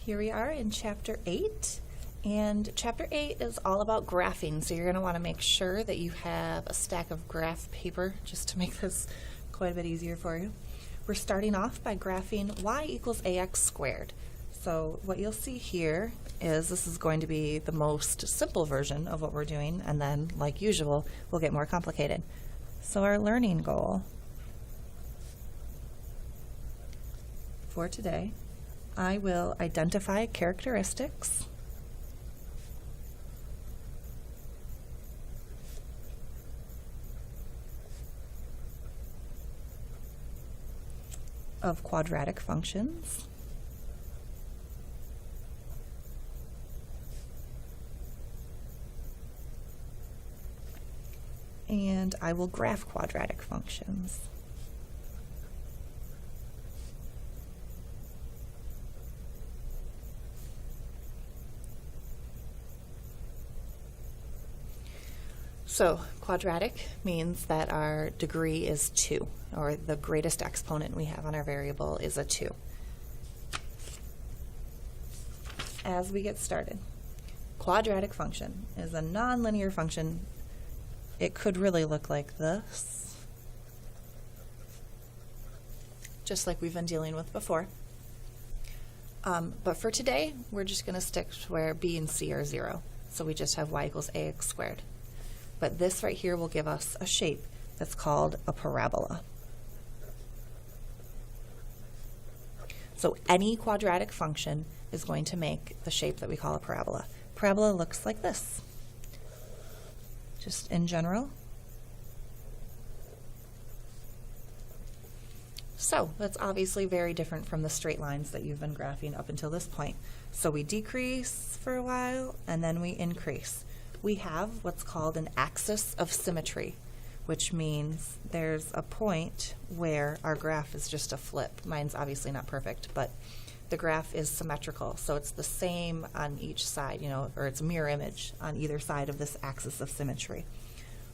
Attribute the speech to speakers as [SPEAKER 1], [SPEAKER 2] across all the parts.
[SPEAKER 1] Here we are in Chapter 8, and Chapter 8 is all about graphing, so you're going to want to make sure that you have a stack of graph paper just to make this quite a bit easier for you. We're starting off by graphing y equals ax squared. So what you'll see here is this is going to be the most simple version of what we're doing, and then, like usual, we'll get more complicated. So our learning goal for today, I will identify characteristics of quadratic functions and I will graph quadratic functions. So quadratic means that our degree is 2, or the greatest exponent we have on our variable is a 2. As we get started, quadratic function is a nonlinear function. It could really look like this, just like we've been dealing with before. But for today, we're just going to stick to where b and c are 0. So we just have y equals ax squared. But this right here will give us a shape that's called a parabola. So any quadratic function is going to make the shape that we call a parabola. Parabola looks like this, just in general. So that's obviously very different from the straight lines that you've been graphing up until this point. So we decrease for a while, and then we increase. We have what's called an axis of symmetry, which means there's a point where our graph is just a flip. Mine's obviously not perfect, but the graph is symmetrical, so it's the same on each side, or it's a mirror image on either side of this axis of symmetry.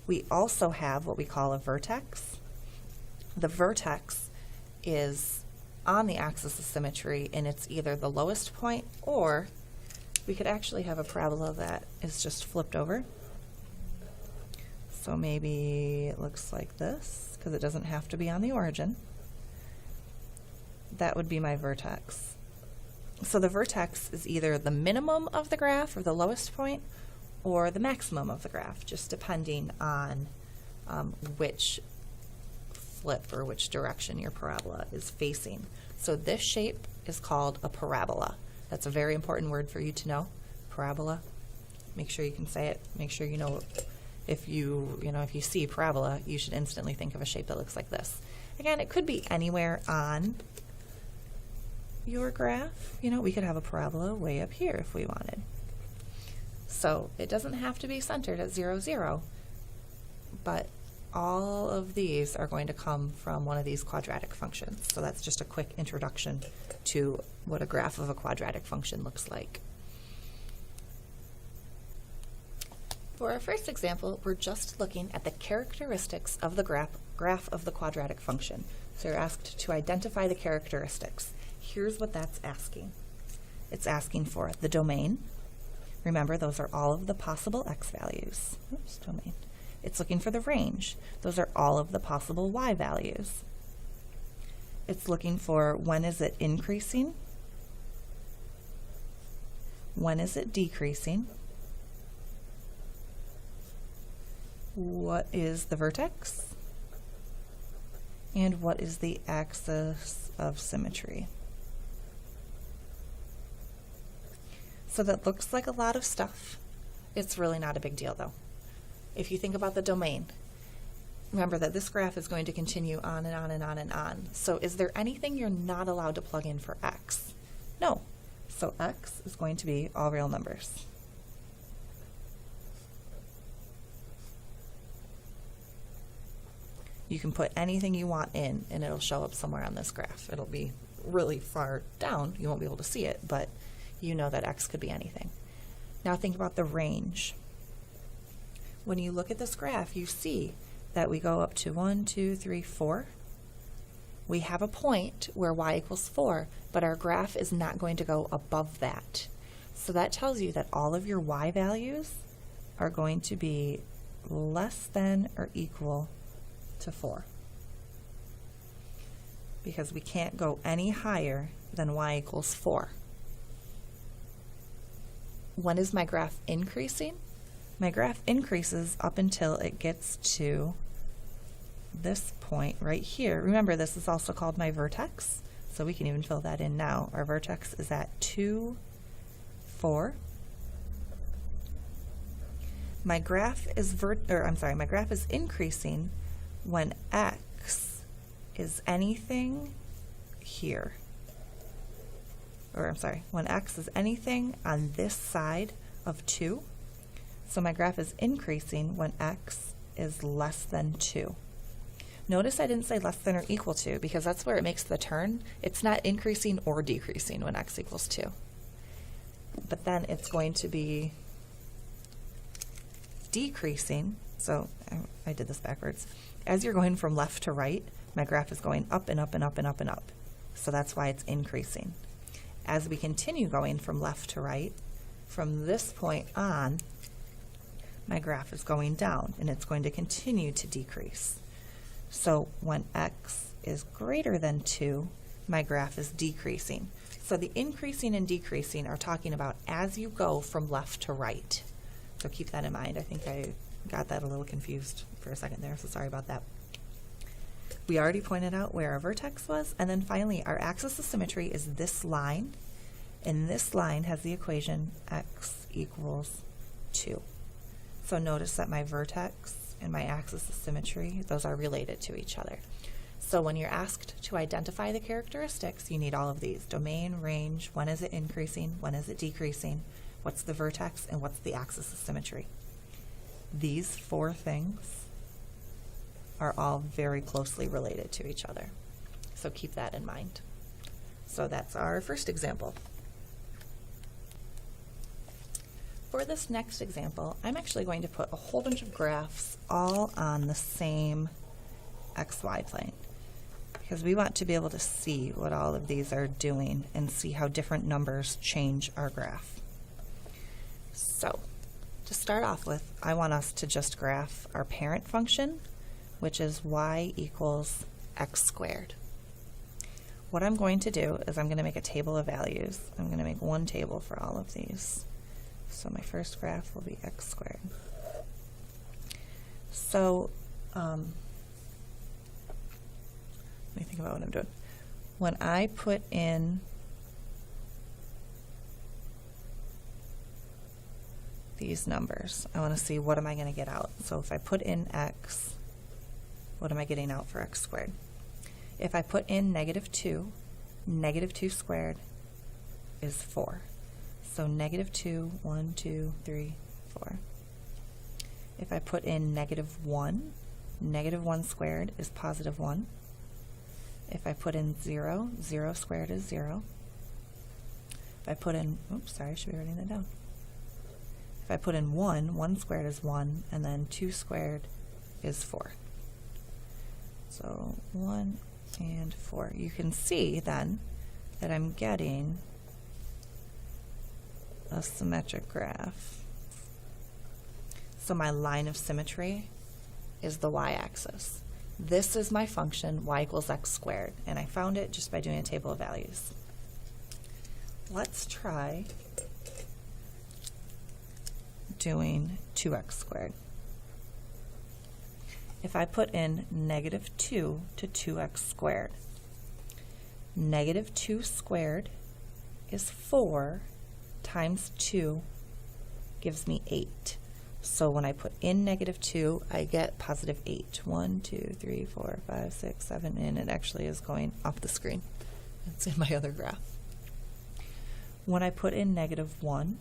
[SPEAKER 1] We also have what we call a vertex. The vertex is on the axis of symmetry, and it's either the lowest point, or we could actually have a parabola that is just flipped over. So maybe it looks like this, because it doesn't have to be on the origin. That would be my vertex. So the vertex is either the minimum of the graph, or the lowest point, or the maximum of the graph, just depending on which flip or which direction your parabola is facing. So this shape is called a parabola. That's a very important word for you to know, parabola. Make sure you can say it. Make sure you know if you see parabola, you should instantly think of a shape that looks like this. Again, it could be anywhere on your graph. We could have a parabola way up here if we wanted. So it doesn't have to be centered at 0, 0, but all of these are going to come from one of these quadratic functions. So that's just a quick introduction to what a graph of a quadratic function looks like. For our first example, we're just looking at the characteristics of the graph of the quadratic function. So you're asked to identify the characteristics. Here's what that's asking. It's asking for the domain. Remember, those are all of the possible x values. Oops, domain. It's looking for the range. Those are all of the possible y values. It's looking for when is it increasing, when is it decreasing, what is the vertex, and what is the axis of symmetry. So that looks like a lot of stuff. It's really not a big deal though. If you think about the domain, remember that this graph is going to continue on and on and on and on. So is there anything you're not allowed to plug in for x? No. So x is going to be all real numbers. You can put anything you want in, and it'll show up somewhere on this graph. It'll be really far down. You won't be able to see it, but you know that x could be anything. Now think about the range. When you look at this graph, you see that we go up to 1, 2, 3, 4. We have a point where y equals 4, but our graph is not going to go above that. So that tells you that all of your y values are going to be less than or equal to 4. Because we can't go any higher than y equals 4. When is my graph increasing? My graph increases up until it gets to this point right here. Remember, this is also called my vertex, so we can even fill that in now. Our vertex is at 2, 4. My graph is my graph is increasing when x is anything here. When x is anything on this side of 2. So my graph is increasing when x is less than 2. Notice I didn't say less than or equal to, because that's where it makes the turn. It's not increasing or decreasing when x equals 2. But then it's going to be decreasing. So I did this backwards. As you're going from left to right, my graph is going up and up and up and up and up. So that's why it's increasing. As we continue going from left to right, from this point on, my graph is going down, and it's going to continue to decrease. So when x is greater than 2, my graph is decreasing. So the increasing and decreasing are talking about as you go from left to right. So keep that in mind. I think I got that a little confused for a second there, so sorry about that. We already pointed out where our vertex was, and then finally our axis of symmetry is this line, and this line has the equation x equals 2. So notice that my vertex and my axis of symmetry, those are related to each other. So when you're asked to identify the characteristics, you need all of these: domain, range, when is it increasing, when is it decreasing, what's the vertex, and what's the axis of symmetry. These 4 things are all very closely related to each other. So keep that in mind. So that's our first example. For this next example, I'm actually going to put a whole bunch of graphs all on the same xy plane, because we want to be able to see what all of these are doing and see how different numbers change our graph. So to start off with, I want us to just graph our parent function, which is y equals x squared. What I'm going to do is I'm going to make a table of values. I'm going to make one table for all of these. So my first graph will be x squared. So let me think about what I'm doing. When I put in these numbers, I want to see what am I going to get out. So if I put in x, what am I getting out for x squared? If I put in -2, -2 squared is 4. So -2, 1, 2, 3, 4. If I put in -1, -1 squared is +1. If I put in 0, 0 squared is 0. If I put in, oops, sorry, I should be writing that down. If I put in 1, 1 squared is 1, and then 2 squared is 4. So 1 and 4. You can see then that I'm getting a symmetric graph. So my line of symmetry is the y-axis. This is my function, y equals x squared, and I found it just by doing a table of values. Let's try doing 2x squared. If I put in -2 to 2x squared, -2 squared is 4 times 2 gives me 8. So when I put in -2, I get +8. 1, 2, 3, 4, 5, 6, 7, and it actually is going off the screen. It's in my other graph. When I put in -1,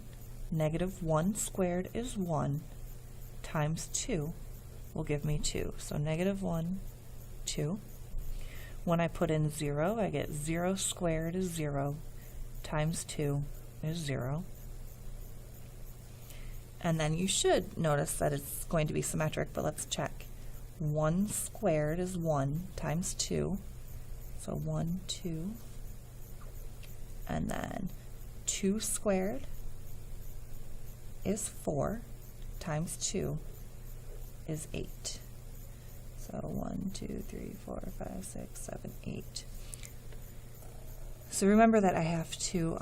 [SPEAKER 1] -1 squared is 1 times 2 will give me 2. So -1, 2. When I put in 0, I get 0 squared is 0 times 2 is 0. And then you should notice that it's going to be symmetric, but let's check. 1 squared is 1 times 2. So 1, 2, and then 2 squared is 4 times 2 is 8. So 1, 2, 3, 4, 5, 6, 7, 8. So remember that I have to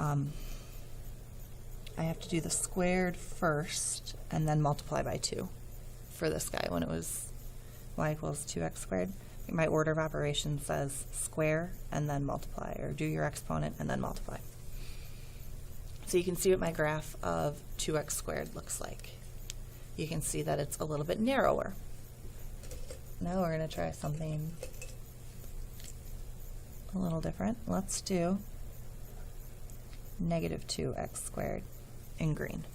[SPEAKER 1] do the squared first and then multiply by 2 for this guy when it was y equals 2x squared. My order of operations says square and then multiply, or do your exponent and then multiply. So you can see what my graph of 2x squared looks like. You can see that it's a little bit narrower. Now we're going to try something a little different. Let's do negative 2x squared in green.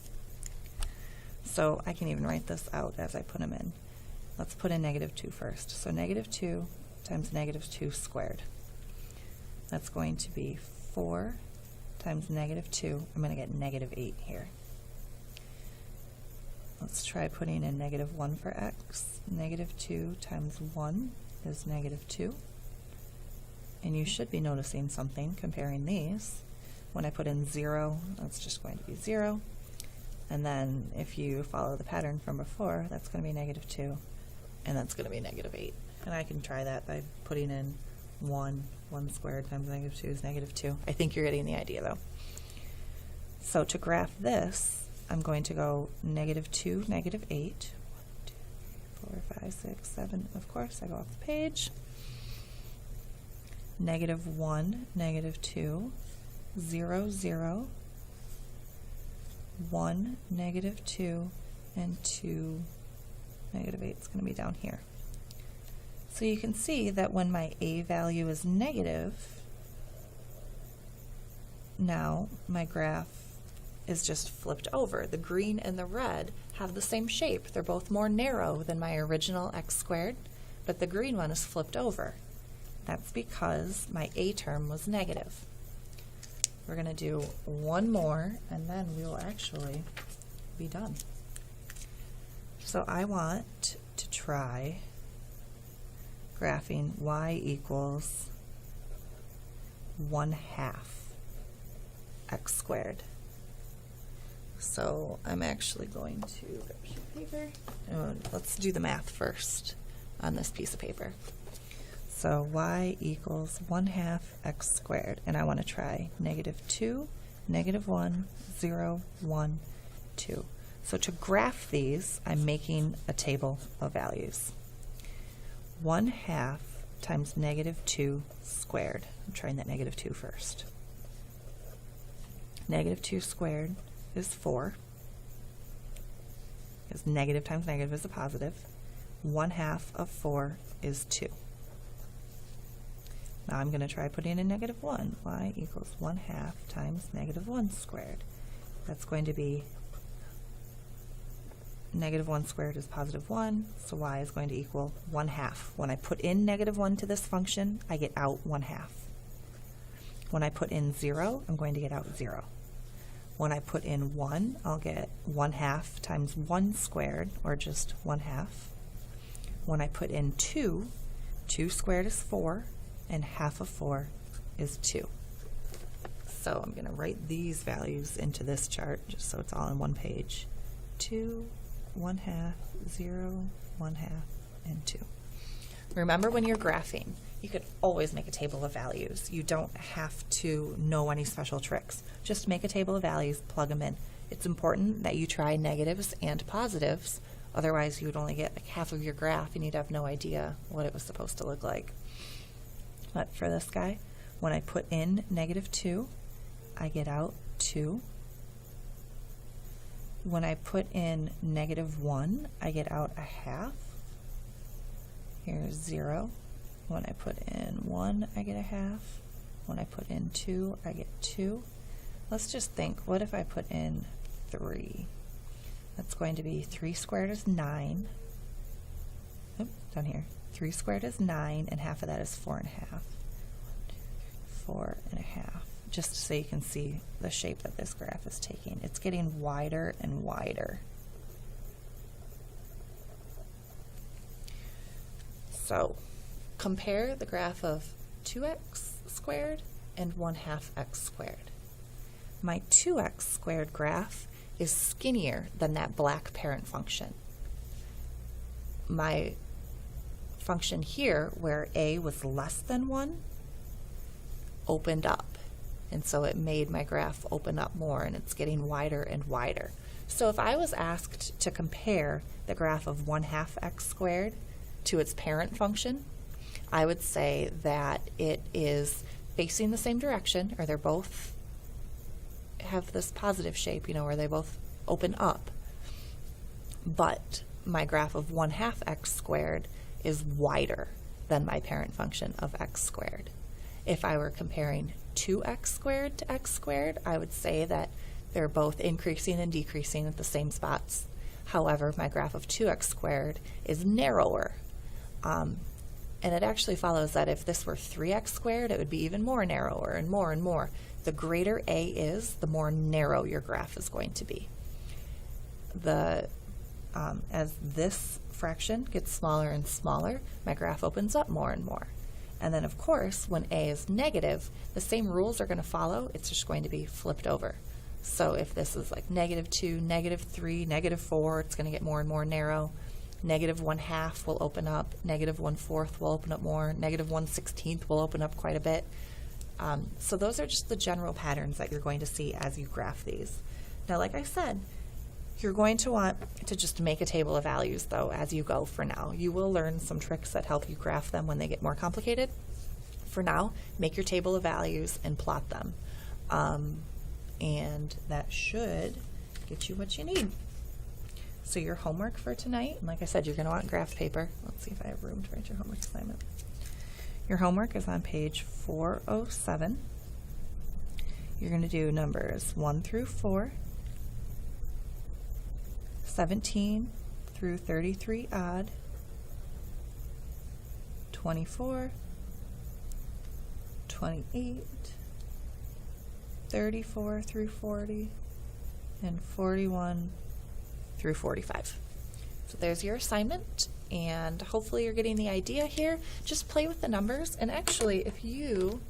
[SPEAKER 1] So I can even write this out as I put them in. Let's put in negative 2 first. So negative 2 times negative 2 squared. That's going to be 4 times negative 2. I'm going to get negative 8 here. Let's try putting in negative 1 for x. Negative 2 times 1 is negative 2. And you should be noticing something comparing these. When I put in 0, that's just going to be 0. And then if you follow the pattern from before, that's going to be negative 2. And that's going to be negative 8. And I can try that by putting in 1 squared times negative 2 is negative 2. I think you're getting the idea, though. So to graph this, I'm going to go negative 2, negative 8. 1, 2, 3, 4, 5, 6, 7. Of course, I go off the page. Negative 1, negative 2, 0, 0, 1, negative 2, and 2, negative 8 is going to be down here. So you can see that when my a value is negative, now my graph is just flipped over. The green and the red have the same shape. They're both more narrow than my original x squared, but the green one is flipped over. That's because my a term was negative. We're going to do one more, and then we will actually be done. So I want to try graphing y equals 1/2 x squared. So I'm actually going to grab a sheet of paper. Let's do the math first on this piece of paper. So y equals 1/2 x squared, and I want to try negative 2, negative 1, 0, 1, 2. So to graph these, I'm making a table of values. 1/2 times negative 2 squared. I'm trying that negative 2 first. Negative 2 squared is 4, because negative times negative is a positive. 1/2 of 4 is 2. Now I'm going to try putting in negative 1. Y equals 1/2 times negative 1 squared. That's going to be negative 1 squared is positive 1, so y is going to equal 1/2. When I put in negative 1 to this function, I get out 1/2. When I put in 0, I'm going to get out 0. When I put in 1, I'll get 1/2 times 1 squared, or just 1/2. When I put in 2, 2 squared is 4, and half of 4 is 2. So I'm going to write these values into this chart, just so it's all on one page. 2, 1/2, 0, 1/2, and 2. Remember, when you're graphing, you could always make a table of values. You don't have to know any special tricks. Just make a table of values, plug them in. It's important that you try negatives and positives, otherwise you would only get like half of your graph and you'd have no idea what it was supposed to look like. But for this guy, when I put in negative 2, I get out 2. When I put in negative 1, I get out 1/2. Here's 0. When I put in 1, I get 1/2. When I put in 2, I get 2. Let's just think, what if I put in 3? That's going to be 3 squared is 9. Oop, down here. 3 squared is 9, and half of that is 4.5. 4.5. Just so you can see the shape that this graph is taking. It's getting wider and wider. So compare the graph of 2x squared and 1/2 x squared. My 2x squared graph is skinnier than that black parent function. My function here, where a was less than 1, opened up. And so it made my graph open up more, and it's getting wider and wider. So if I was asked to compare the graph of 1/2 x squared to its parent function, I would say that it is facing the same direction, or they're both have this positive shape, where they both open up. But my graph of 1/2 x squared is wider than my parent function of x squared. If I were comparing 2x squared to x squared, I would say that they're both increasing and decreasing at the same spots. However, my graph of 2x squared is narrower. And it actually follows that if this were 3x squared, it would be even more narrower and more and more. The greater a is, the more narrow your graph is going to be. As this fraction gets smaller and smaller, my graph opens up more and more. And then, of course, when a is negative, the same rules are going to follow. It's just going to be flipped over. So if this is like -2, -3, -4, it's going to get more and more narrow. -1/2 will open up. -1/4 will open up more. -1/16 will open up quite a bit. So those are just the general patterns that you're going to see as you graph these. Now, like I said, you're going to want to just make a table of values, though, as you go for now. You will learn some tricks that help you graph them when they get more complicated. For now, make your table of values and plot them. And that should get you what you need. So your homework for tonight, and like I said, you're going to want graph paper. Let's see if I have room to write your homework assignment. Your homework is on page 407. You're going to do numbers 1 through 4, 17 through 33 odd, 24, 28, 34 through 40, and 41 through 45. So there's your assignment, and hopefully you're getting the idea here. Just play with the numbers, and actually, if you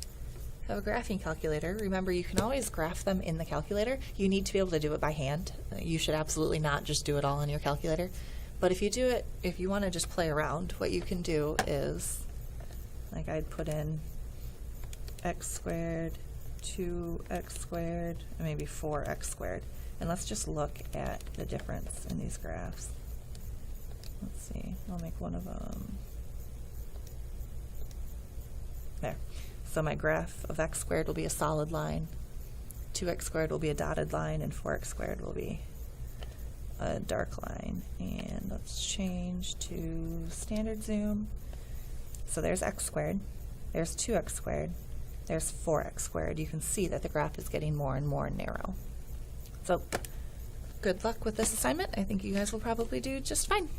[SPEAKER 1] have a graphing calculator, remember you can always graph them in the calculator. You need to be able to do it by hand. You should absolutely not just do it all in your calculator. But if you do it, if you want to just play around, what you can do is, like I'd put in x squared, 2x squared, and maybe 4x squared. And let's just look at the difference in these graphs. Let's see, I'll make one of them. There. So my graph of x squared will be a solid line, 2x squared will be a dotted line, and 4x squared will be a dark line. And let's change to standard zoom. So there's x squared, there's 2x squared, there's 4x squared. You can see that the graph is getting more and more narrow. So good luck with this assignment. I think you guys will probably do just fine.